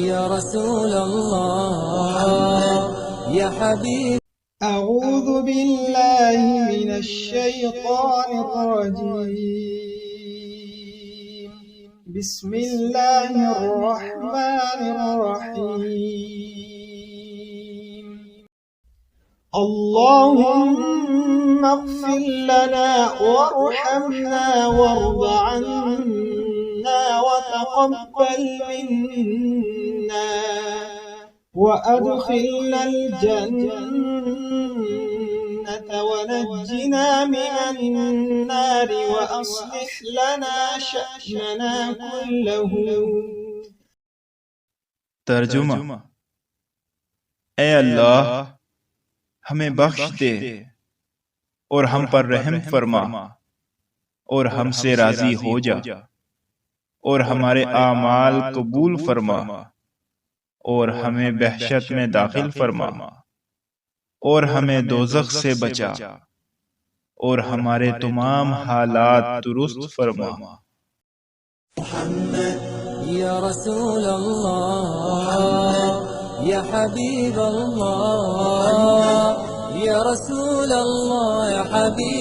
या रसूल अल्लाह या हबीब। अऊज़ु बिल्लाहि मिनश शैतानिर रजीम। बिस्मिल्लाहिर रहमानिर रहीम। अल्लाहुम्मा इग़फिर लना वरहमना वारद अन्ना वतक़ब्बल मिन्ना वअदखिलना الجنة ونجنا من النار وأصلح لنا شأننا كله। तर्जुमा। ए अल्लाह, हमें बख्श दे और हम पर रहम फरमा और हमसे राजी हो जा और हमारे आमाल कबूल फरमा और हमें बहशत में दाखिल फरमा और हमें दोज़ख से बचा और हमारे तमाम हालात दुरुस्त फरमा। या रसूल अल्लाह या हबीब अल्लाह या रसूल अल्लाह या हबीब।